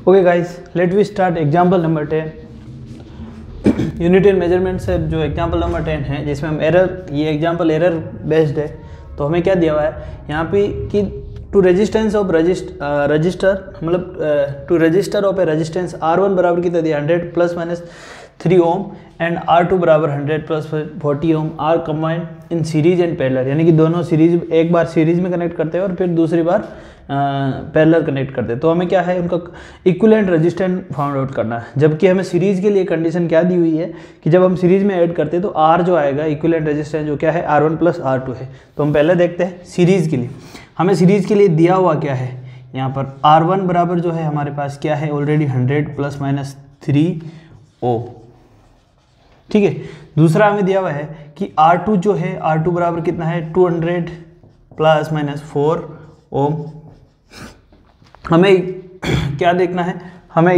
Okay guys, let we start example number 10। Unit and measurement से जो example number 10 है, जिसमें हम ये एग्जांपल एरर बेस्ड है। तो हमें क्या दिया हुआ है यहाँ पे कि टू रेजिस्टेंस ऑफ रजिस्टर मतलब two resistor of a resistance R1 बराबर कितना दिया 100 plus minus 3 ohm and R2 बराबर 100 plus 40 ohm are combined in series and parallel, यानी कि दोनों सीरीज, एक बार सीरीज में कनेक्ट करते हैं और फिर दूसरी बार पैरेलल कनेक्ट करते हैं। तो हमें क्या है, उनका इक्विवेलेंट रेजिस्टेंस फाउंड आउट करना है। जबकि हमें सीरीज के लिए कंडीशन क्या दी हुई है कि जब हम सीरीज में ऐड करते हैं तो R जो आएगा इक्विवेलेंट रेजिस्टेंस जो क्या है R1 प्लस R2 है। तो हम पहले देखते हैं सीरीज के लिए। हमें सीरीज के लिए दिया हुआ क्या है, यहाँ पर R1 बराबर जो है हमारे पास क्या है ऑलरेडी 100 प्लस माइनस 3 ओम, ठीक है। दूसरा हमें दिया हुआ है कि R2 जो है R2 बराबर कितना है 200 प्लस माइनस 4 ओम। हमें क्या देखना है, हमें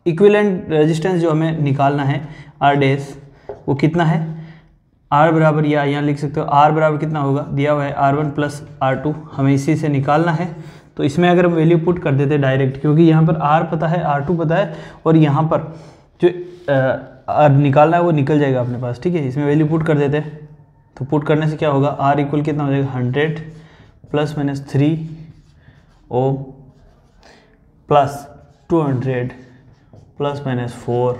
इक्विवेलेंट रेजिस्टेंस जो हमें निकालना है R डैश, वो कितना है R बराबर, या यहाँ लिख सकते हो R बराबर कितना होगा, दिया हुआ है R1 प्लस R2, हमें इसी से निकालना है। तो इसमें अगर हम वैल्यू पुट कर देते डायरेक्ट, क्योंकि यहाँ पर R पता है R2 पता है और यहाँ पर जो निकालना है वो निकल जाएगा अपने पास, ठीक है। इसमें वैल्यू पुट कर देते हैं, तो पुट करने से क्या होगा R इक्वल कितना हो जाएगा 100 plus minus 3 ohm plus 200 plus minus 4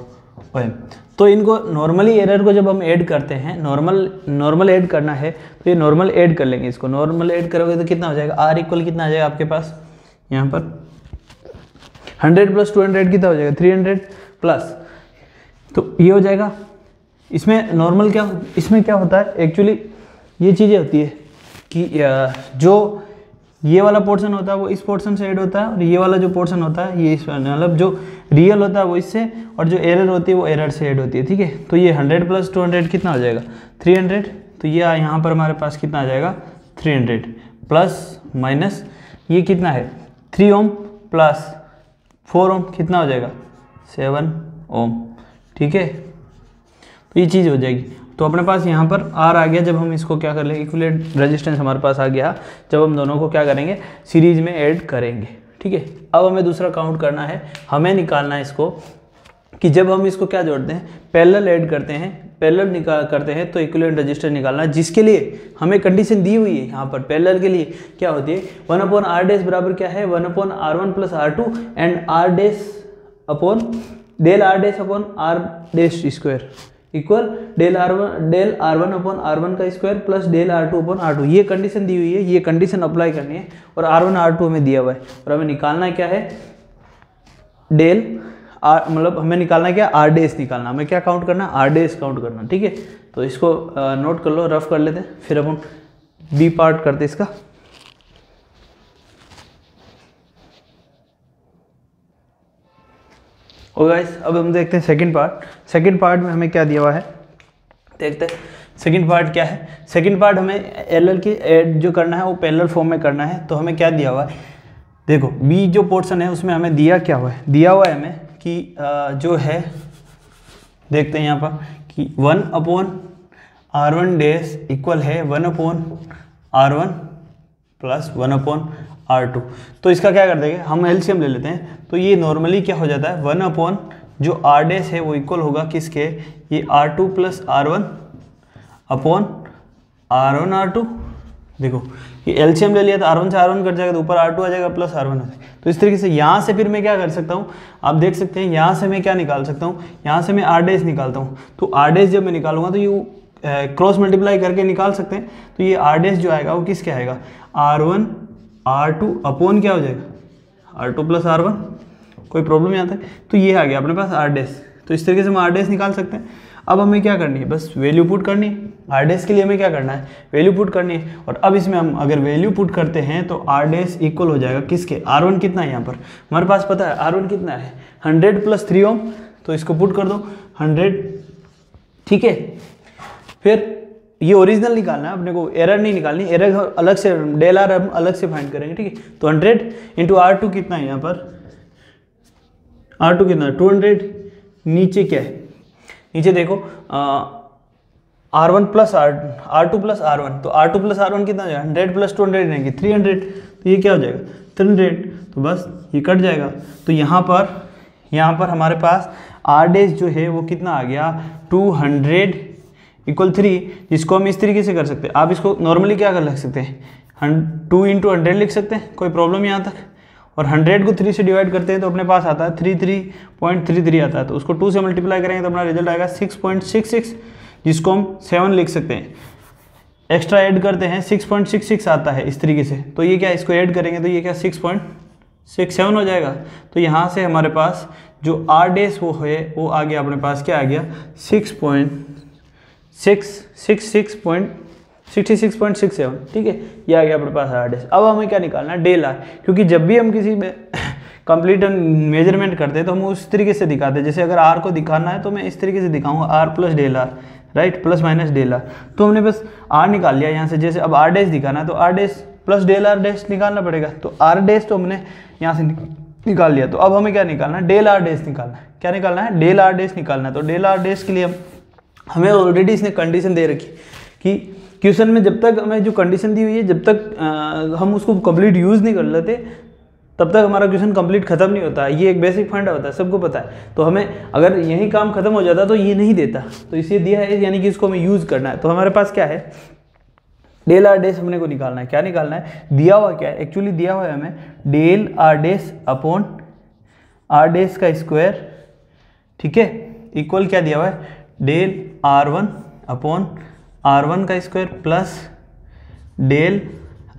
ओम। तो इनको नॉर्मली एरर को जब हम ऐड करते हैं, नॉर्मल ऐड करना है तो ये नॉर्मल ऐड कर लेंगे। इसको नॉर्मल ऐड करोगे तो कितना हो जाएगा R इक्वल कितना आ जाएगा आपके पास, यहाँ पर 100 प्लस 200 कितना हो जाएगा 300 प्लस, तो ये हो जाएगा। इसमें नॉर्मल क्या, इसमें क्या होता है एक्चुअली, ये चीज़ें होती है कि जो ये वाला पोर्शन होता है वो इस पोर्शन से ऐड होता है और ये वाला जो पोर्शन होता है ये इस, मतलब जो रियल होता है वो इससे, और जो एरर होती है वो एरर से ऐड होती है, ठीक है। तो ये 100 प्लस 200 कितना हो जाएगा 300, तो ये यहाँ पर हमारे पास कितना आ जाएगा 300 प्लस माइनस ये कितना है 3 ओम प्लस 4 ओम कितना हो जाएगा 7 ओम, ठीक है। तो ये चीज़ हो जाएगी। तो अपने पास यहाँ पर R आ गया। जब हम इसको क्या कर लेंगे, इक्विवेलेंट रेजिस्टेंस हमारे पास आ गया जब हम दोनों को क्या करेंगे सीरीज में ऐड करेंगे, ठीक है। अब हमें दूसरा काउंट करना है, हमें निकालना है इसको कि जब हम इसको क्या जोड़ते हैं पैरेलल ऐड करते हैं, पैरेलल करते हैं तो इक्विवेलेंट रेजिस्टेंस निकालना है, जिसके लिए हमें कंडीशन दी हुई है यहाँ पर पैरेलल के लिए क्या होती है 1/R डैश बराबर क्या है 1/R1 plus R2 and R dash upon del R dash upon R dash square equal del R1 upon R1 का square plus del R2 upon R2। ये कंडीशन दी हुई है, ये कंडीशन अप्लाई करनी है और R1 R2 हमें दिया हुआ है और हमें निकालना क्या है डेल R, मतलब हमें निकालना क्या R डैश निकालना, हमें क्या काउंट करना R डैश काउंट करना, ठीक है। तो इसको नोट कर लो, रफ कर लेते हैं, फिर अपन बी पार्ट करते हैं इसका। और गाइस अब हम देखते हैं सेकंड पार्ट। सेकंड पार्ट में हमें क्या दिया हुआ है देखते हैं। सेकंड पार्ट क्या है, सेकंड पार्ट हमें एलएल की ऐड जो करना है वो पैरेलल फॉर्म में करना है। तो हमें क्या दिया हुआ है, देखो बी जो पोर्शन है उसमें हमें दिया क्या हुआ है, दिया हुआ है हमें कि जो है देखते हैं यहाँ पर कि 1/R1 डैश इक्वल है 1/R1 प्लस 1/R2। तो इसका क्या कर देंगे हम एलसीएम ले लेते हैं। तो ये नॉर्मली क्या हो जाता है 1/ जो R डैश है वो इक्वल होगा किसके, ये R2 plus R1 upon R1 R2। देखो ये एलसीएम ले लिया तो R1 से R1 कट जाएगा तो ऊपर R2 आ जाएगा प्लस R1 आ जाएगा। तो इस तरीके से यहाँ से फिर मैं क्या कर सकता हूँ, आप देख सकते हैं यहाँ से मैं क्या निकाल सकता हूँ, यहाँ से मैं R डैश निकालता हूँ। तो R डैश जब मैं निकालूंगा तो ये क्रॉस मल्टीप्लाई करके निकाल सकते हैं। तो ये R डैश जो आएगा वो किसके आएगा R1 R2 अपॉन क्या हो जाएगा R2 प्लस R1। कोई प्रॉब्लम नहीं आता है। तो ये आ गया अपने पास R डैश। तो इस तरीके से हम R डैश निकाल सकते हैं। अब हमें क्या करनी है, बस वैल्यू पुट करनी है। R डैश के लिए हमें क्या करना है, वैल्यू पुट करनी है। और अब इसमें हम अगर वैल्यू पुट करते हैं तो R डैश इक्वल हो जाएगा किसके, R1 कितना है यहाँ पर हमारे पास पता है R1 कितना है 100 प्लस 3 ओम। तो इसको पुट कर दो 100, ठीक है। फिर ये ओरिजिनल निकालना है अपने को, एरर नहीं निकालनी, एरर अलग से डेल आर हम अलग से फाइंड करेंगे, ठीक है। तो 100 इंटू R2 कितना है यहाँ पर, R2 कितना है 200, नीचे क्या है, नीचे देखो R1 plus R2 plus R1, तो R2 प्लस R1 कितना है 100 प्लस 200 यानी कि 300। तो ये क्या हो जाएगा 300, तो बस ये कट जाएगा। तो यहाँ पर हमारे पास आर डैश जो है वो कितना आ गया 200 = 3, जिसको हम इस तरीके से कर सकते हैं। आप इसको नॉर्मली क्या कर लिख सकते हैं 2 × 100 लिख सकते हैं, कोई प्रॉब्लम यहाँ तक। और 100 को 3 से डिवाइड करते हैं तो अपने पास आता है 33.33 आता है, तो उसको 2 से मल्टीप्लाई करेंगे तो अपना रिजल्ट आएगा 6.66, जिसको हम 7 लिख सकते हैं। एक्स्ट्रा ऐड करते हैं 6.66 आता है इस तरीके से, तो ये क्या इसको ऐड करेंगे तो ये क्या 6.67 हो जाएगा। तो यहाँ से हमारे पास जो आर डैश वो है वो आ गया अपने पास, क्या आ गया 66.67, ठीक है, ये आ गया अपने पास आर डैश। अब हमें क्या निकालना है डेल आर, क्योंकि जब भी हम किसी में कंप्लीट मेजरमेंट करते हैं तो हम उस तरीके से दिखाते हैं। जैसे अगर आर को दिखाना है तो मैं इस तरीके से दिखाऊंगा R plus del R, right, plus minus del R. तो हमने बस आर निकाल लिया यहाँ से। जैसे अब आर डैश दिखाना है तो R dash plus del R dash निकालना पड़ेगा, तो आर डैश तो हमने यहाँ से निकाल लिया। तो अब हमें क्या निकालना है डेल आर डैश निकालना है। क्या निकालना है डेल आर डैश निकालना है। तो डेल आर डैश के लिए हमें ऑलरेडी इसने कंडीशन दे रखी कि क्वेश्चन में जब तक हमें जो कंडीशन दी हुई है जब तक हम उसको कंप्लीट यूज़ नहीं कर लेते तब तक हमारा क्वेश्चन कंप्लीट खत्म नहीं होता है। ये एक बेसिक फंडा होता है, सबको पता है। तो हमें अगर यही काम खत्म हो जाता तो ये नहीं देता, तो इसे दिया है यानी कि इसको हमें यूज़ करना है। तो हमारे पास क्या है डेल आर डैश हमने को निकालना है। क्या निकालना है, दिया हुआ क्या है, एक्चुअली दिया हुआ है हमें del R dash upon R dash का स्क्वायर, ठीक है, इक्वल क्या दिया हुआ है डेल R1 अपॉन R1 का square plus del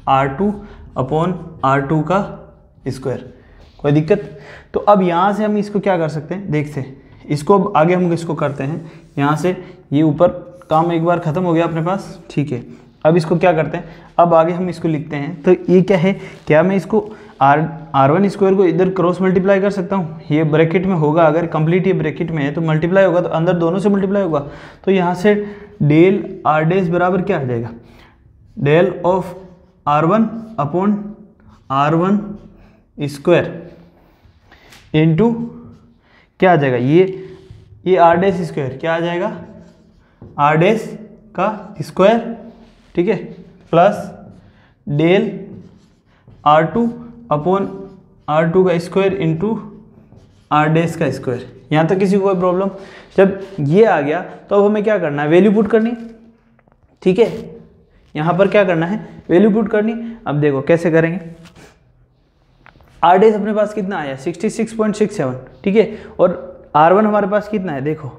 R2 upon R2 का स्क्वायर। कोई दिक्कत। तो अब यहाँ से हम इसको क्या कर सकते हैं, देखते हैं इसको। अब आगे हम इसको करते हैं, यहाँ से ये ऊपर काम एक बार ख़त्म हो गया अपने पास, ठीक है। अब इसको क्या करते हैं, अब आगे हम इसको लिखते हैं। तो ये क्या है, क्या मैं इसको R1 स्क्वायर को इधर क्रॉस मल्टीप्लाई कर सकता हूँ, ये ब्रैकेट में होगा, अगर कंप्लीट ये ब्रैकेट में है तो मल्टीप्लाई होगा, तो अंदर दोनों से मल्टीप्लाई होगा। तो यहाँ से डेल आर डैश बराबर क्या आ जाएगा del of R1 upon R1 square into क्या आ जाएगा ये आर डैश स्क्वायर, क्या आ जाएगा आर डैश का स्क्वायर, ठीक है, plus del R2 upon R2 का स्क्वायर इंटू आर डैश का स्क्वायर। यहाँ तक किसी को कोई प्रॉब्लम। जब ये आ गया तो अब हमें क्या करना है, वैल्यू पुट करनी, ठीक है। यहाँ पर क्या करना है, वैल्यू पुट करनी। अब देखो कैसे करेंगे। आर डैश अपने पास कितना आया 66.67, ठीक है, और R1 हमारे पास कितना है देखो।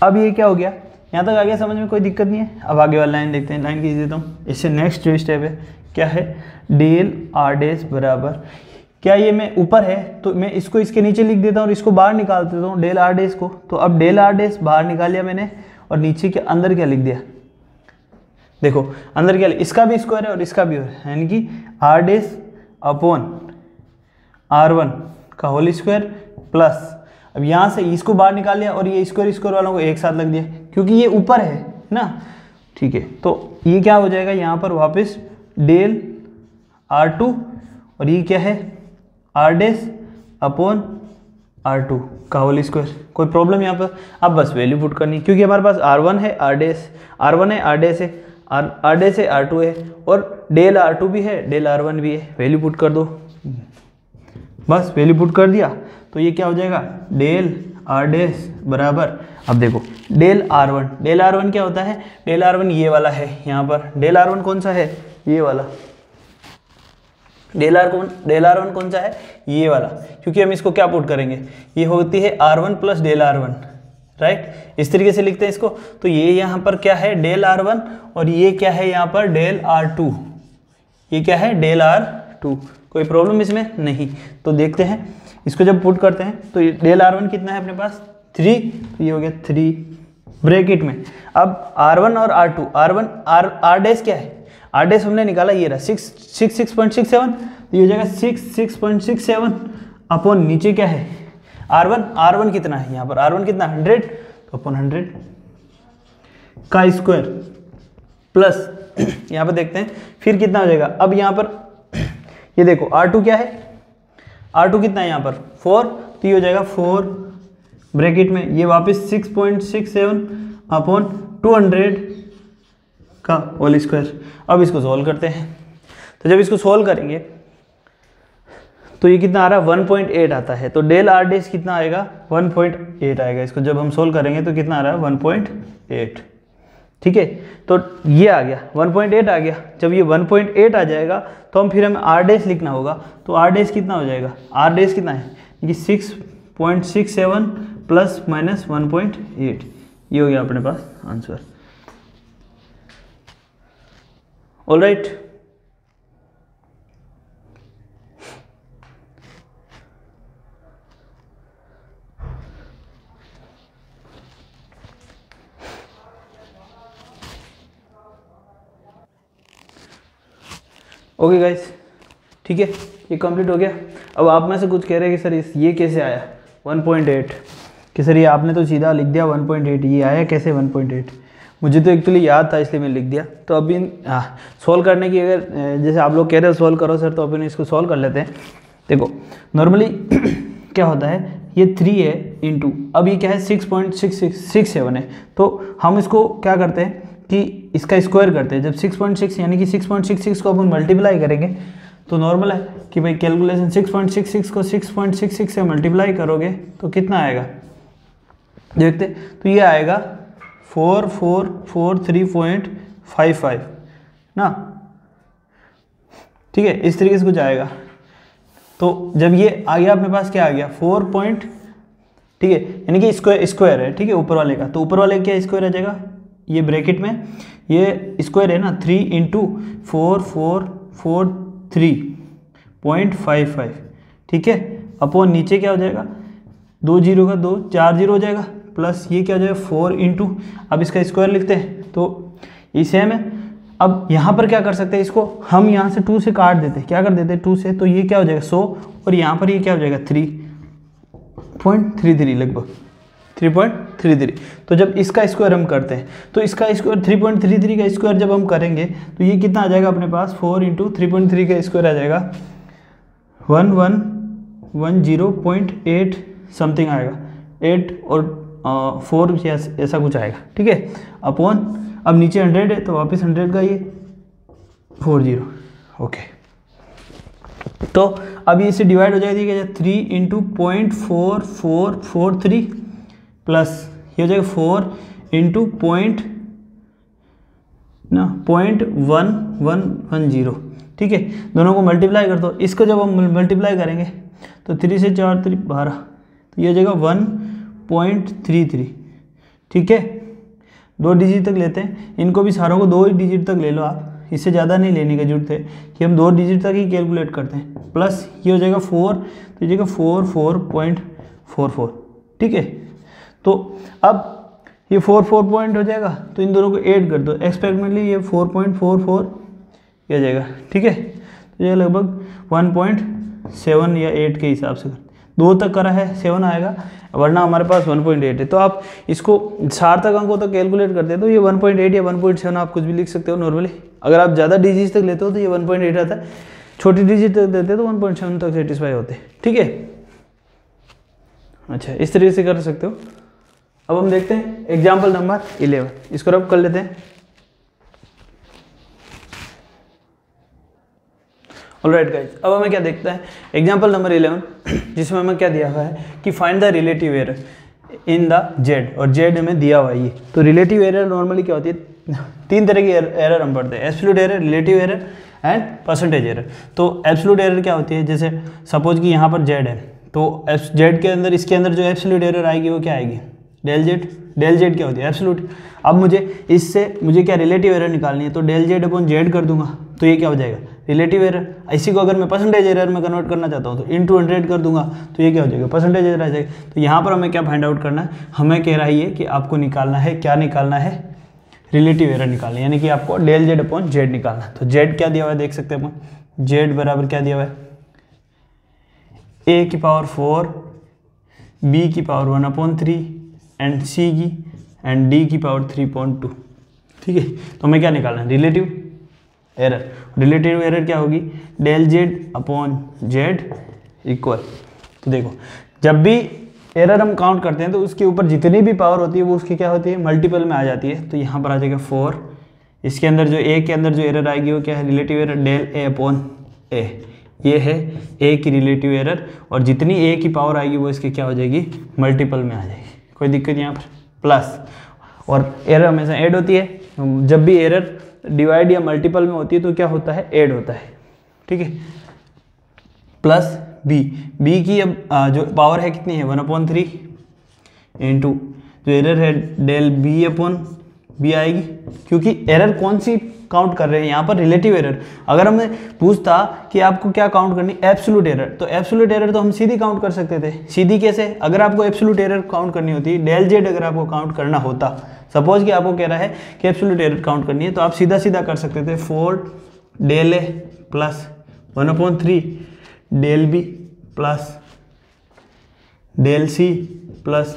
अब ये क्या हो गया, यहाँ तक आ गया समझ में, कोई दिक्कत नहीं है। अब आगे वाला लाइन देखते हैं, लाइन खींच देता हूँ। इससे नेक्स्ट जो स्टेप है क्या है, डेल आर डैश बराबर, क्या ये मैं ऊपर है तो मैं इसको इसके नीचे लिख देता हूँ और इसको बाहर निकाल देता हूँ डेल आर डैश को। तो अब डेल आर डैश बाहर निकाल लिया मैंने और नीचे के अंदर क्या लिख दिया, देखो अंदर क्या, इसका भी स्क्वायर है और इसका भी है, यानी कि आर डैश अपॉन R1 का होल स्क्वायर प्लस, अब यहाँ से इसको बाहर निकाल लिया और ये स्क्वायर वालों को एक साथ लग दिया क्योंकि ये ऊपर है ना, ठीक है। तो ये क्या हो जाएगा यहाँ पर वापस डेल R2 और ये क्या है आर डैश अपॉन R2 का होल स्क्वायर। कोई प्रॉब्लम यहाँ पर। अब बस वैल्यू पुट करनी, क्योंकि हमारे पास R1 है आर डैश है, आर डैश है, R2 है और डेल R2 भी है, डेल R1 भी है। वैल्यू पुट कर दो, बस वैल्यू पुट कर दिया तो ये क्या हो जाएगा डेल आर डैश बराबर, अब देखो डेल R1 क्या होता है, डेल R1 ये वाला है यहाँ पर। डेल R1 कौन सा है, ये वाला। डेल R1 कौन सा है, ये वाला, क्योंकि हम इसको क्या पुट करेंगे, ये होती है R1 plus del R1, right, इस तरीके से लिखते हैं इसको। तो ये यहाँ पर क्या है डेल R1 और ये क्या है यहाँ पर डेल R2, ये क्या है डेल R2। कोई प्रॉब्लम इसमें नहीं। तो देखते हैं इसको जब पुट करते हैं तो डेल R1 कितना है अपने पास 3, तो ये हो गया 3 ब्रैकेट में। अब R1 और R2, आर डैश क्या है, आर डैश हमने निकाला ये रहा 66.67, तो ये हो जाएगा 66.67 अपॉन नीचे क्या है R1 कितना है यहाँ पर, R1 कितना 100, तो अपॉन 100 का स्क्वायर प्लस यहाँ पर देखते हैं फिर कितना हो जाएगा। अब यहाँ पर ये देखो R2 क्या है, R2 कितना है यहाँ पर 4, तो ये हो जाएगा 4 ब्रैकेट में, ये वापस 6.67 अपॉन 200 का होल स्क्वायर। अब इसको सॉल्व करते हैं। तो जब इसको सॉल्व करेंगे तो ये कितना आ रहा है 1.8 आता है। तो डेल आर डेस कितना आएगा 1.8 आएगा। इसको जब हम सोल्व करेंगे तो कितना आ रहा है 1.8। ठीक है, तो ये आ गया 1.8 आ गया। जब ये 1.8 आ जाएगा तो हम फिर हमें आर डेस लिखना होगा। तो आर डेस कितना हो जाएगा, आर डेस कितना है कि 6.67 प्लस माइनस 1.8, ये हो गया अपने पास आंसर। ऑलराइट, ओके गाइस, ठीक है, ये कंप्लीट हो गया। अब आप में से कुछ कह रहे हैं कि सर ये कैसे आया 1.8, कि सर ये आपने तो सीधा लिख दिया 1.8, ये आया कैसे 1.8? मुझे तो एक्चुअली याद था इसलिए मैंने लिख दिया। तो अभी सॉल्व करने की, अगर जैसे आप लोग कह रहे हो सॉल्व करो सर, तो अपन इसको सॉल्व कर लेते हैं। देखो नॉर्मली क्या होता है, ये 3 है इंटू, अब ये क्या है 6.6667 है। तो हम इसको क्या करते हैं कि इसका स्क्वायर करते हैं। जब 6.6 यानी कि 6.66 को अपन मल्टीप्लाई करेंगे तो नॉर्मल है कि भाई कैलकुलेशन 6.66 को 6.66 से मल्टीप्लाई करोगे तो कितना आएगा देखते। तो ये आएगा 4443.55 ना, ठीक है, इस तरीके से कुछ आएगा। तो जब ये आ गया अपने पास क्या आ गया 4 पॉइंट, ठीक है, यानी कि स्क्वायर है, ठीक है, ऊपर वाले का। तो ऊपर वाले क्या स्क्वायर आ जाएगा, ये ब्रैकेट में ये स्क्वायर है ना 3 इंटू 4443.55, ठीक है, अपॉन नीचे क्या हो जाएगा 2 जीरो का 2 4 जीरो हो जाएगा, प्लस ये क्या हो जाएगा 4 इंटू, अब इसका स्क्वायर लिखते हैं तो ये सेम है। अब यहाँ पर क्या कर सकते हैं, इसको हम यहाँ से 2 से काट देते हैं, क्या कर देते हैं 2 से, तो ये क्या हो जाएगा 100 और यहाँ पर ये क्या हो जाएगा 3.33 लगभग 3.33। तो जब इसका स्क्वायर हम करते हैं तो इसका स्क्वायर 3.33 का स्क्वायर जब हम करेंगे तो ये कितना आ जाएगा अपने पास 4 इंटू 3.3 का स्क्वायर आ जाएगा 1110.8 समथिंग आएगा, 8 और 4 ऐसा कुछ आएगा, ठीक है, अपॉन अब नीचे 100 है तो वापस 100 का ये 40, ओके। तो अब ये इससे डिवाइड हो जाएगी क्या 3 इंटू 0.4443 प्लस ये हो जाएगा 4 इंटू 0.1110, ठीक है, दोनों को मल्टीप्लाई कर दो। इसको जब हम मल्टीप्लाई करेंगे तो 3 से 4 3 12, तो ये हो जाएगा 1.33, ठीक है। 2 डिजिट तक लेते हैं, इनको भी सारों को 2 डिजिट तक ले लो आप, इससे ज़्यादा नहीं लेने की जरूरत है कि हम 2 डिजिट तक ही कैलकुलेट करते हैं। प्लस ये हो जाएगा 4, तो ये हो जाएगा 44.44, ठीक है। तो अब ये 4 पॉइंट हो जाएगा तो इन दोनों को ऐड कर दो, एक्सपेक्टमेंटली ये 4.44 ये हो जाएगा, ठीक है। तो ये लगभग 1.7 या 8 के हिसाब से 2 तक करा है 7 आएगा, वरना हमारे पास 1.8 है। तो आप इसको सार्थक अंकों तक कैलकुलेट करते हैं तो ये 1.8 या 1.7 आप कुछ भी लिख सकते हो नॉर्मली। अगर आप ज़्यादा डिजिट तक लेते हो तो ये 1.8 आता है, छोटी डिजिट तक देते तो 1.7 तक सेटिस्फाई होते हैं, ठीक है। अच्छा, इस तरीके से कर सकते हो। अब हम देखते हैं एग्जाम्पल नंबर 11, इसको रब कर लेते हैं। ऑलराइट गाइस, अब हमें क्या देखता है एग्जाम्पल नंबर 11, जिसमें हमें क्या दिया हुआ है कि find the relative error in the Z, और जेड हमें दिया हुआ है ये। तो रिलेटिव एरर नॉर्मली क्या होती है, 3 तरह की एरर हम पढ़ते हैं, absolute error, relative error and percentage error. तो एब्सोल्यूट एरर क्या होती है, जैसे सपोज कि यहाँ पर जेड है तो जेड के अंदर, इसके अंदर जो एब्सोल्यूट एरर आएगी वो क्या आएगी डेल जेड। डेल जेड क्या होती है एब्सोल्यूट। अब मुझे क्या रिलेटिव एरर निकालनी है, तो डेल जेड अपॉन जेड कर दूंगा तो ये क्या हो जाएगा रिलेटिव एरर। इसी को अगर मैं परसेंटेज एरर में कन्वर्ट करना चाहता हूँ तो इंटू 100 कर दूंगा तो ये क्या हो जाएगा परसेंटेज एरर आ जाएगा। तो यहाँ पर हमें क्या फाइंड आउट करना है, हमें कह रहा है कि आपको निकालना है, क्या निकालना है, रिलेटिव एरर निकालना है, यानी कि आपको डेल जेड अपॉन जेड निकालना है। तो जेड क्या दिया हुआ है देख सकते हैं अपन, जेड बराबर क्या दिया हुआ है a की पावर 4 b की पावर 1/3 एंड c की एंड d की पावर 3.2, ठीक है। तो हमें क्या निकालना है रिलेटिव एरर। रिलेटिव एरर क्या होगी del Z upon Z equal. तो देखो जब भी एरर हम काउंट करते हैं तो उसके ऊपर जितनी भी पावर होती है वो उसकी क्या होती है मल्टीपल में आ जाती है। तो यहाँ पर आ जाएगा 4 इसके अंदर जो ए के अंदर जो एरर आएगी वो क्या है, relative error del A upon ए, ये है ए की रिलेटिव एरर, और जितनी ए की पावर आएगी वो इसके क्या हो जाएगी, मल्टीपल में आ जाएगी। कोई दिक्कत यहाँ पर, प्लस, और एरर हमेशा ऐड होती है, जब भी एरर डिवाइड या मल्टीपल में होती है तो क्या होता है, ऐड होता है, ठीक है। प्लस बी की अब जो पावर है कितनी है, 1/3 इंटू जो एरर है डेल बी अपॉन बी आएगी, क्योंकि एरर कौन सी काउंट कर रहे हैं यहाँ पर, रिलेटिव एरर। अगर हमें पूछता कि आपको क्या काउंट करनी, एब्सोल्यूट एरर, तो एब्सोल्यूट एरर तो हम सीधी काउंट कर सकते थे। सीधी कैसे, अगर आपको एब्सोल्यूट एरर काउंट करनी होती, डेल जेड अगर आपको काउंट करना होता, सपोज कि आपको कह रहा है कि एब्सोल्यूट एरर काउंट करनी है, तो आप सीधा सीधा कर सकते थे 4 del A plus 1/3 del B plus del C plus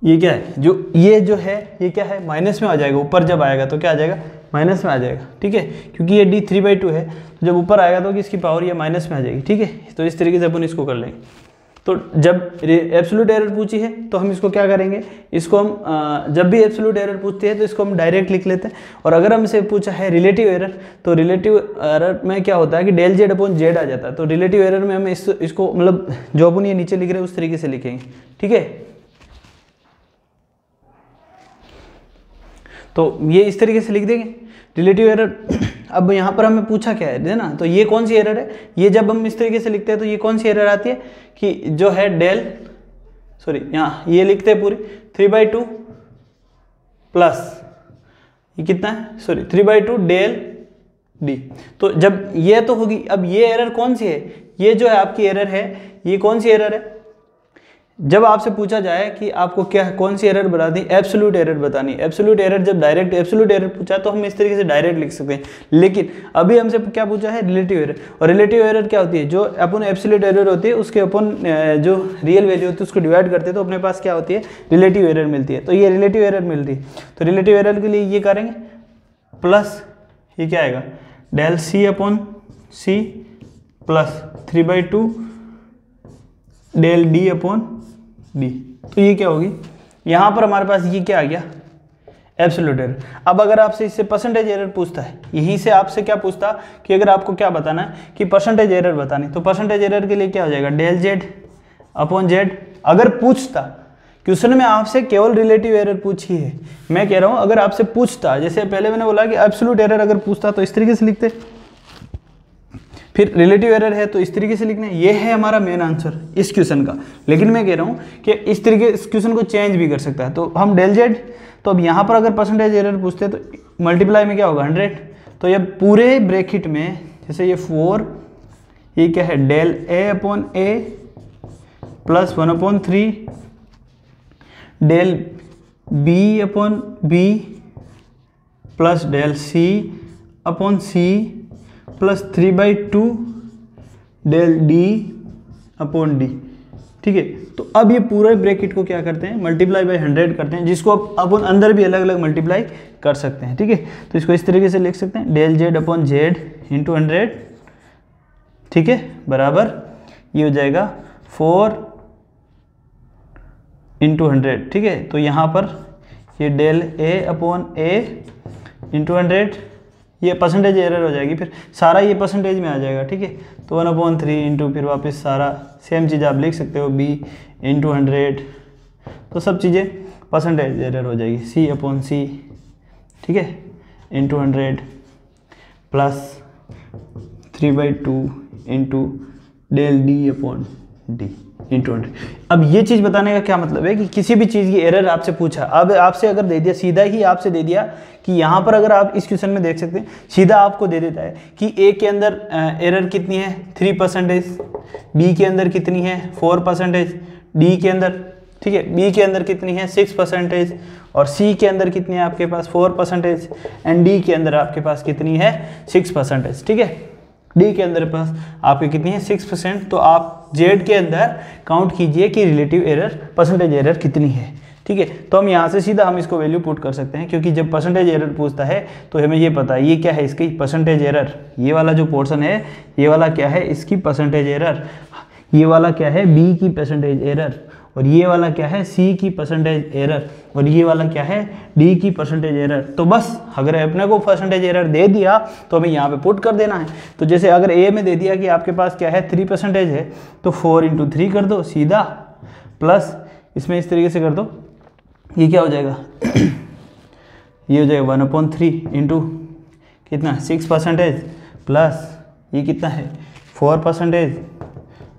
ये क्या है, ये जो है ये क्या है, माइनस में आ जाएगा, ऊपर जब आएगा तो क्या आ जाएगा, माइनस में आ जाएगा, ठीक है, क्योंकि ये d 3/2 है, तो जब ऊपर आएगा तो इसकी पावर ये माइनस में आ जाएगी, ठीक है। तो इस तरीके से अपन इसको कर लेंगे। तो जब एब्सोल्यूट एरर पूछी है तो हम इसको क्या करेंगे, इसको हम जब भी एब्सोल्यूट एरर पूछती है तो इसको हम डायरेक्ट लिख लेते हैं, और अगर हमसे पूछा है रिलेटिव एरर, तो रिलेटिव एरर में क्या होता है कि डेल जेड अपॉन जेड आ जाता है, तो रिलेटिव एरर में हम इसको मतलब जो अपन ये नीचे लिख रहे हैं उस तरीके से लिखेंगे, ठीक है। तो ये इस तरीके से लिख देंगे रिलेटिव एरर। अब यहाँ पर हमें पूछा क्या है ना, तो ये कौन सी एरर है, ये जब हम इस तरीके से लिखते हैं तो ये कौन सी एरर आती है कि जो है यहाँ ये लिखते हैं पूरी 3/2 प्लस ये कितना है, 3/2 डेल डी। तो जब ये तो होगी, अब ये एरर कौन सी है, ये जो है आपकी एरर है, ये कौन सी एरर है, जब आपसे पूछा जाए कि आपको क्या कौन सी एरर बतानी, एब्सोल्यूट एरर बतानी, एब्सोल्यूट एरर जब डायरेक्ट एब्सोल्यूट एरर पूछा तो हम इस तरीके से डायरेक्ट लिख सकते हैं, लेकिन अभी हमसे क्या पूछा है, रिलेटिव एरर। और रिलेटिव एरर क्या होती है, जो अपन एब्सोल्यूट एरर होती है उसके अपन जो रियल वैल्यू होती है उसको डिवाइड करते हैं तो अपने पास क्या होती है, रिलेटिव एरर मिलती है। तो ये रिलेटिव एरर मिल रही है, तो रिलेटिव एरर के लिए ये करेंगे प्लस ये क्या आएगा, del C upon C plus 3/2 del D upon D. तो ये क्या होगी, यहाँ पर हमारे पास ये क्या आ गया, एब्सोल्यूट एरर। अब अगर आपसे इससे परसेंटेज एरर पूछता है, यहीं से आपसे क्या पूछता कि अगर आपको क्या बताना है कि परसेंटेज एरर बतानी, तो परसेंटेज एरर के लिए क्या हो जाएगा, डेल जेड अपॉन जेड। अगर पूछता, क्वेश्चन में आपसे केवल रिलेटिव एरर पूछी है, मैं कह रहा हूँ अगर आपसे पूछता, जैसे पहले मैंने बोला कि एब्सोल्यूट एरर अगर पूछता तो इस तरीके से लिखते, फिर रिलेटिव एरर है तो इस तरीके से लिखना है, ये है हमारा मेन आंसर इस क्वेश्चन का। लेकिन मैं कह रहा हूँ कि इस तरीके इस क्वेश्चन को चेंज भी कर सकता है, तो हम डेल जेड, तो अब यहाँ पर अगर परसेंटेज एरर पूछते हैं तो मल्टीप्लाई में क्या होगा 100, तो ये पूरे ब्रैकेट में जैसे ये 4, ये क्या है del A upon A plus 1/3 del B upon B plus del C upon C plus 3/2 del D upon D, ठीक है। तो अब ये पूरे ब्रैकेट को क्या करते हैं, मल्टीप्लाई बाय 100 करते हैं, जिसको अपन अंदर भी अलग अलग मल्टीप्लाई कर सकते हैं, ठीक है। तो इसको इस तरीके से लिख सकते हैं, del Z upon Z into 100, ठीक है, बराबर ये हो जाएगा 4 इंटू 100, ठीक है। तो यहाँ पर ये del A upon A into 100, ये परसेंटेज एरर हो जाएगी, फिर सारा ये परसेंटेज में आ जाएगा, ठीक है। तो 1/3 इंटू फिर वापस सारा सेम चीज़ आप लिख सकते हो b इंटू 100, तो सब चीज़ें परसेंटेज एरर हो जाएगी, c अपॉन सी, ठीक है, into 100 plus 3/2 into del D upon D into 100। अब ये चीज़ बताने का क्या मतलब है कि किसी भी चीज़ की एरर आपसे पूछा, अब आपसे अगर दे दिया, सीधा ही आपसे दे दिया कि यहाँ पर अगर आप इस क्वेश्चन में देख सकते हैं, सीधा आपको दे देता है कि ए के अंदर एरर कितनी है 3%, बी के अंदर कितनी है 4%, डी के अंदर, ठीक है, बी के अंदर कितनी है 6%, और सी के अंदर कितनी है आपके पास 4%, एंड डी के अंदर आपके पास कितनी है 6%, ठीक है। डी के अंदर पास आपकी कितनी है 6%, तो आप जेड के अंदर काउंट कीजिए कि रिलेटिव एरर परसेंटेज एरर कितनी है, ठीक है। तो हम यहाँ से सीधा हम इसको वैल्यू पुट कर सकते हैं, क्योंकि जब परसेंटेज एरर पूछता है तो हमें ये पता है ये क्या है, इसकी परसेंटेज एरर, ये वाला जो पोर्शन है ये वाला क्या है, इसकी परसेंटेज एरर, ये वाला क्या है बी की परसेंटेज एरर, और ये वाला क्या है सी की परसेंटेज एरर, और ये वाला क्या है डी की परसेंटेज एरर। तो बस अगर अपने को परसेंटेज एरर दे दिया तो हमें यहाँ पे पुट कर देना है। तो जैसे अगर ए में दे दिया कि आपके पास क्या है 3% है, तो 4 × 3 कर दो सीधा, प्लस इसमें इस तरीके से कर दो, ये क्या हो जाएगा ये हो जाएगा 1/3 इंटू कितना 6%, प्लस ये कितना है 4%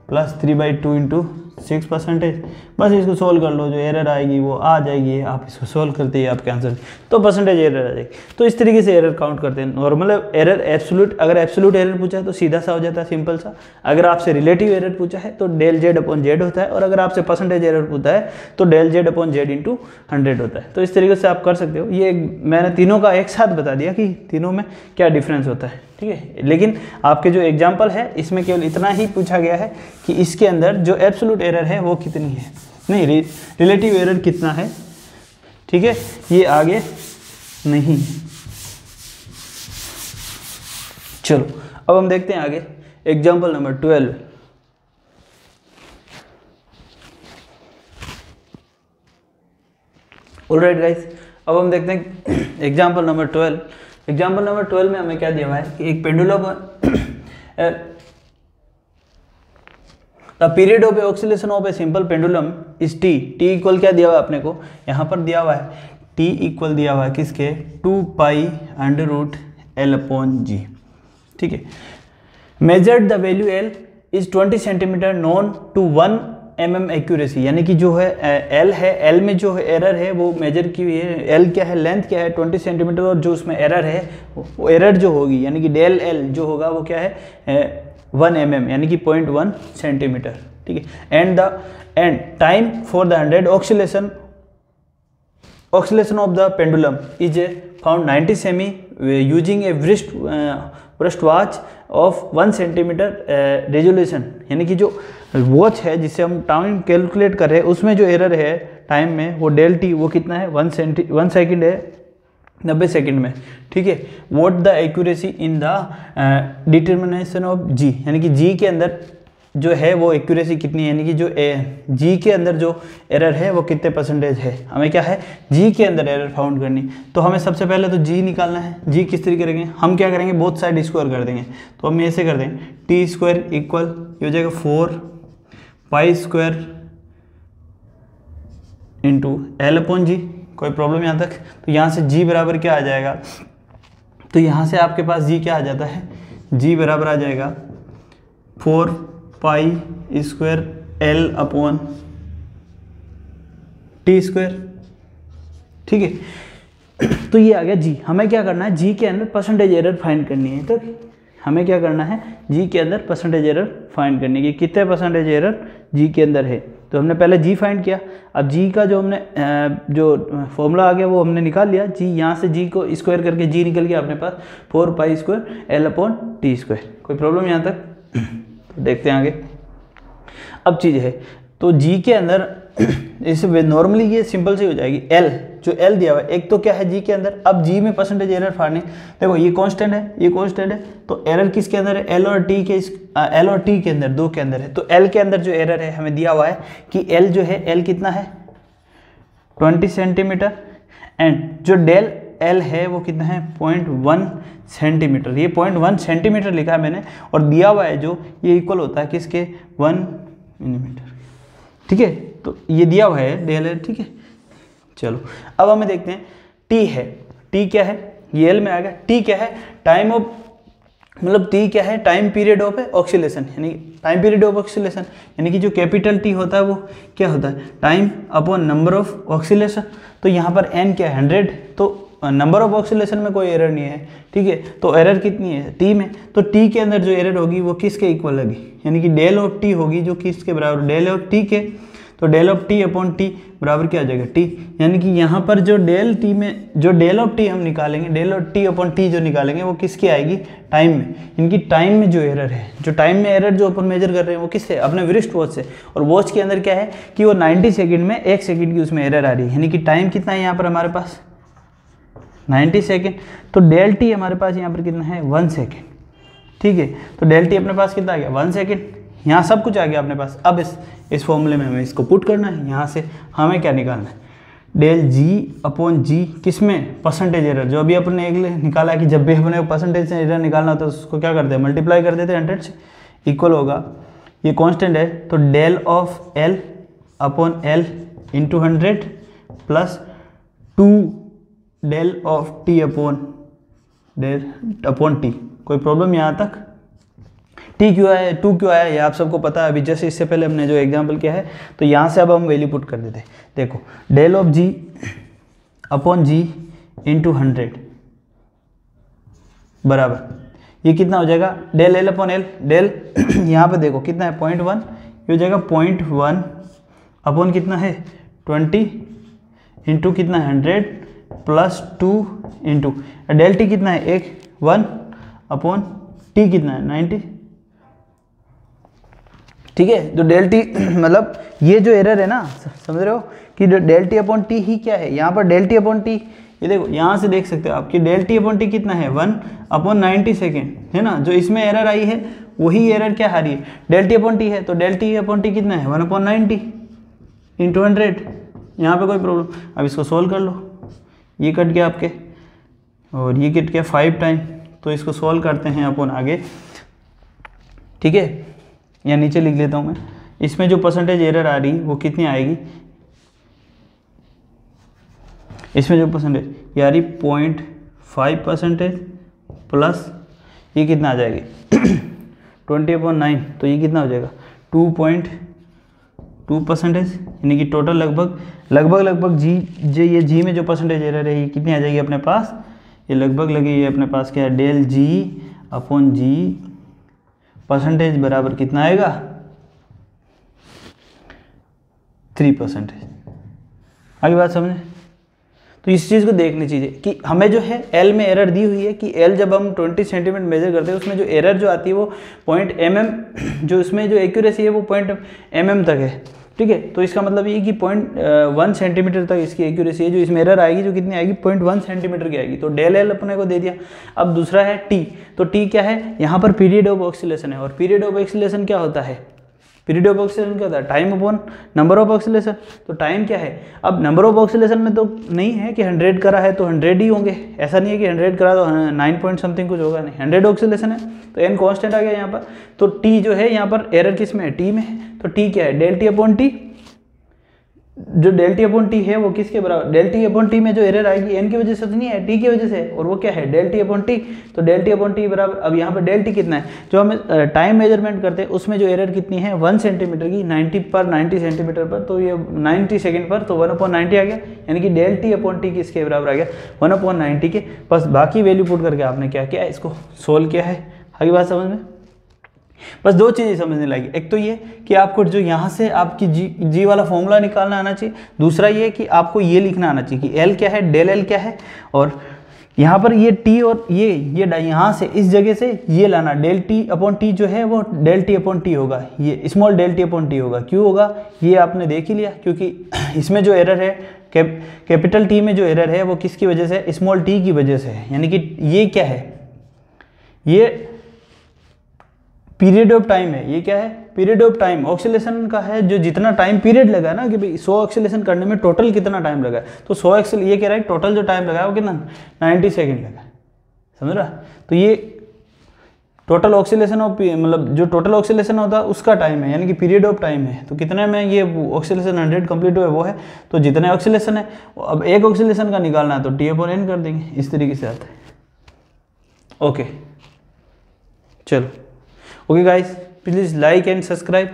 प्लस 3/2 इंटू 6%। बस इसको सोल्व कर लो, जो एरर आएगी वो आ जाएगी, आप इसको सोल्व करते ही आपके आंसर तो परसेंटेज एरर आ जाएगी। तो इस तरीके से एरर काउंट करते हैं। नॉर्मल एरर एब्सोल्यूट, अगर एब्सोल्यूट एरर पूछा है तो सीधा सा हो जाता है, सिंपल सा। अगर आपसे रिलेटिव एरर पूछा है तो del z/z होता है, और अगर आपसे परसेंटेज एरर पूछा है तो del z/z इंटू 100 होता है। तो इस तरीके से आप कर सकते हो। ये मैंने तीनों का एक साथ बता दिया कि तीनों में क्या डिफरेंस होता है, ठीक है। लेकिन आपके जो एग्जाम्पल है इसमें केवल इतना ही पूछा गया है कि इसके अंदर जो एब्सोल्यूट एरर है वो कितनी है, नहीं रिलेटिव एरर कितना है, ठीक है, ये आगे नहीं। चलो अब हम देखते हैं आगे एग्जाम्पल नंबर 12। ऑलराइट गाइस, अब हम देखते हैं एग्जाम्पल नंबर 12। एग्जाम्पल नंबर 12 में हमें क्या दिया हुआ है कि एक pendulum the period of oscillation of a simple pendulum is T. T equal क्या दिया हुआ है अपने को, यहाँ पर दिया हुआ है टी इक्वल दिया हुआ है किसके 2π√L/g, ठीक है। Measured the value L is 20 centimetre known to 1 mm accuracy, यानी कि जो है L है, L में जो एरर है वो मेजर की हुई है। L क्या है, लेंथ क्या है 20 सेंटीमीटर, और जो उसमें एरर है वो एरर जो होगी यानी कि del L जो होगा वो क्या है 1 mm यानी कि 0.1 सेंटीमीटर, ठीक है। And time for the 100 oscillation of the pendulum is found 90 semi using A wrist watch of 1 centimetre resolution, यानी कि जो वॉच है जिससे हम टाइम कैलकुलेट कर रहे हैं उसमें जो एरर है टाइम में वो del t वो कितना है 1 सेकेंड है 90 सेकेंड में, ठीक है। What the accuracy in the determination of g, यानी कि g के अंदर जो है वो एक्यूरेसी कितनी है, यानी कि जो g के अंदर जो एरर है वो कितने परसेंटेज है। हमें क्या है g के अंदर एरर फाउंड करनी, तो हमें सबसे पहले तो g निकालना है। g किस तरीके करेंगे, हम क्या करेंगे बोथ साइड स्क्वायर कर देंगे। तो हम ऐसे कर देंगे t² इक्वल ये हो जाएगा 4π² इंटू L/g। कोई प्रॉब्लम यहाँ तक, तो यहाँ से g बराबर क्या आ जाएगा, तो यहाँ से आपके पास g क्या आ जाता है, g बराबर आ जाएगा 4π² L/t², ठीक है। तो ये आ गया g। हमें क्या करना है, g के अंदर परसेंटेज एरर फाइंड करनी है। तो हमें क्या करना है, g के अंदर परसेंटेज एरर फाइंड करनी है कि कितने परसेंटेज एरर g के अंदर है। तो हमने पहले g फाइंड किया, अब g का जो हमने जो फॉर्मूला आ गया वो हमने निकाल लिया। g यहाँ से g को स्क्वायर करके g निकल गया अपने पास 4π² L/t²। कोई प्रॉब्लम यहाँ तक, तो देखते हैं आगे। अब चीज़ है तो g के अंदर इस नॉर्मली ये सिंपल सी हो जाएगी। L जो L दिया हुआ है एक तो क्या है g के अंदर, अब g में परसेंटेज एरर फाड़ने, देखो ये कांस्टेंट है ये कांस्टेंट है, तो एरर किसके अंदर है L और T के अंदर, दो के अंदर है। तो L के अंदर जो एरर है हमें दिया हुआ है कि L जो है L कितना है 20 सेंटीमीटर, एंड जो del L है वो कितना है 0.1 सेंटीमीटर। ये 0.1 सेंटीमीटर लिखा है मैंने, और दिया हुआ है जो ये इक्वल होता है किसके 1 मिलीमीटर, ठीक है। तो ये दिया हुआ है del L, ठीक है। चलो अब हमें देखते हैं t है, t क्या है, ये L में आ गया। t क्या है, टाइम ऑफ मतलब t क्या है, टाइम पीरियड ऑफ ऑक्सीलेशन, यानी टाइम पीरियड ऑफ ऑक्सीलेशन, यानी कि जो कैपिटल T होता है वो क्या होता है time upon number of oscillation. तो यहाँ पर n क्या है 100, तो नंबर ऑफ ऑक्सीलेशन में कोई एरर नहीं है, ठीक है। तो एरर कितनी है t में, तो t के अंदर जो एरर होगी वो किसके इक्वल होगी, यानी कि del ऑफ t होगी जो किसके बराबर, del ऑफ t के। तो del of t upon t बराबर क्या आ जाएगा t, यानी कि यहाँ पर जो del t में जो del ऑफ t हम निकालेंगे, del of t upon t जो निकालेंगे वो किसकी आएगी टाइम में, इनकी टाइम में जो एरर है, जो टाइम में एरर जो अपन मेजर कर रहे हैं वो किससे, अपने wrist वॉच से। और वॉच के अंदर क्या है कि वो 90 सेकेंड में 1 सेकेंड की उसमें एरर आ रही है, यानी कि टाइम कितना है यहाँ पर हमारे पास 90 सेकेंड। तो del t हमारे पास यहाँ पर कितना है 1 सेकेंड, ठीक है। तो del t अपने पास कितना आ गया 1 सेकेंड, यहाँ सब कुछ आ गया अपने पास। अब इस फॉर्मूले में हमें इसको पुट करना है। यहाँ से हमें क्या निकालना है, डेल जी अपॉन जी, किस में, परसेंटेज एरर, जो अभी अपने एक निकाला है कि जब भी अपने परसेंटेज एरर निकालना होता है तो उसको क्या करते हैं, मल्टीप्लाई कर देते हैं 100 से, इक्वल होगा, ये कांस्टेंट है तो del of L upon L into 100 plus 2 del of T upon T. कोई प्रॉब्लम यहाँ तक? टी क्यों आया, 2 क्यों आया, ये आप सबको पता है। अभी जैसे इससे पहले हमने जो एग्जाम्पल किया है, तो यहाँ से अब हम वैल्यू पुट कर देते हैं। देखो del of G upon G into 100 बराबर ये कितना हो जाएगा, del L upon L, del यहाँ पे देखो कितना है 0.1, ये हो जाएगा 0.1 अपॉन कितना है 20 इंटू कितना है 100 प्लस 2 इंटू डेल टी कितना है 1 अपॉन टी कितना है 90। ठीक है, जो डेल टी मतलब ये जो एरर है ना, समझ रहे हो कि डेल टी अपॉन टी ही क्या है, यहाँ पर डेल टी अपॉन टी, ये देखो यहाँ से देख सकते हो आप कि डेल टी अपॉन टी कितना है 1 अपॉन 90 सेकेंड, है ना। जो इसमें एरर आई है वही एरर क्या आ रही है, डेल टी अपॉन टी है, तो डेल टी अपॉन टी कितना है 1 अपॉन 90 इंटू 100। यहाँ पे कोई प्रॉब्लम, अब इसको सोल्व कर लो, ये कट गया आपके और ये कट गया 5 टाइम, तो इसको सोल्व करते हैं अपन आगे। ठीक है, या नीचे लिख लेता हूँ मैं, इसमें जो परसेंटेज एरर आ रही वो कितनी आएगी, इसमें जो परसेंटेज ये आ रही 0.5% प्लस ये कितना आ जाएगी 20/9, तो ये कितना हो जाएगा 2.2%, यानी कि टोटल लगभग ये जी में जो परसेंटेज एरर है ये कितनी आ जाएगी अपने पास, ये लगभग लगी ये अपने पास क्या है, डेल जी अपॉन जी परसेंटेज बराबर कितना आएगा 3%। आगे बात समझे, तो इस चीज़ को देखनी चाहिए कि हमें जो है एल में एरर दी हुई है कि एल जब हम 20 सेंटीमीटर मेजर करते हैं उसमें जो एरर जो आती है वो 0.mm, जो उसमें जो एक्यूरेसी है वो 0.mm तक है। ठीक है, तो इसका मतलब ये कि 0.1 सेंटीमीटर तक इसकी एक्यूरेसी है। जो इसमें एरर आएगी जो कितनी आएगी 0.1 सेंटीमीटर की आएगी, तो डेल एल अपने को दे दिया। अब दूसरा है टी, तो टी क्या है, यहाँ पर पीरियड ऑफ ऑक्सीलेशन है, और पीरियड ऑफ ऑक्सीलेशन क्या होता है, पीरियड ऑफ ऑक्सीलेशन क्या होता है, time upon number of oscillation. तो टाइम क्या है, अब नंबर ऑफ ऑक्सीलेशन में तो नहीं है कि 100 करा है तो 100 ही होंगे, ऐसा नहीं है कि 100 करा तो 9 पॉइंट समथिंग कुछ होगा, नहीं, 100 ऑक्सीलेशन है तो एन कांस्टेंट आ गया यहाँ पर। तो टी जो है यहाँ पर एरर किस में है, टी में है, तो टी क्या है, डेल टी अपॉन टी, जो डेल टी अपॉन टी है वो किसके बराबर, डेल टी अपॉन टी में जो एरर आएगी एन की वजह से तो नहीं है, टी की वजह से, और वो क्या है डेल टी अपॉन टी, तो डेल टी अपॉन टी बराबर, अब यहाँ पर डेल टी कितना है, जो हम टाइम मेजरमेंट करते हैं उसमें जो एरर कितनी है 1 सेंटीमीटर की 90 सेंटीमीटर पर, तो ये 90 सेकेंड पर, तो 1/90 आ गया, यानी कि डेल टी अपॉन टी किसके बराबर आ गया 1/90 के। बस बाकी वैल्यू पुट करके आपने क्या किया, इसको सोल्व किया है। आगे बात समझ में, बस 2 चीज़ें समझने लगी, एक तो ये कि आपको जो यहाँ से आपकी जी वाला फॉर्मूला निकालना आना चाहिए, दूसरा ये कि आपको ये लिखना आना चाहिए कि एल क्या है, डेल एल क्या है, और यहाँ पर ये टी और ये यहाँ से इस जगह से ये लाना, डेल टी अपॉन टी जो है वो डेल टी अपॉन टी होगा, ये small del T upon T होगा। क्यों होगा ये आपने देख ही लिया, क्योंकि इसमें जो एरर है कैपिटल टी में जो एरर है वो किसकी वजह से, स्मॉल टी की वजह से है, यानी कि ये क्या है, ये पीरियड ऑफ टाइम है, ये क्या है पीरियड ऑफ टाइम, ऑक्सीलेशन का है, जो जितना टाइम पीरियड लगा ना कि भाई 100 ऑक्सीलेशन करने में टोटल कितना टाइम लगा है, तो 100 ये कह रहा है टोटल जो टाइम लगा है वो कितना 90 सेकेंड लगा है, समझ रहा। तो ये टोटल ऑक्सीलेशन ऑफ, मतलब जो टोटल ऑक्सीलेशन होता है उसका टाइम है, यानी कि पीरियड ऑफ टाइम है, तो कितने में ये ऑक्सीलेशन 100 कंप्लीट हुआ है वो है, तो जितने ऑक्सीलेशन है, अब एक ऑक्सीलेशन का निकालना है तो टी अपॉन एन कर देंगे, इस तरीके से आता है। ओके चलो, okay guys, please like and subscribe.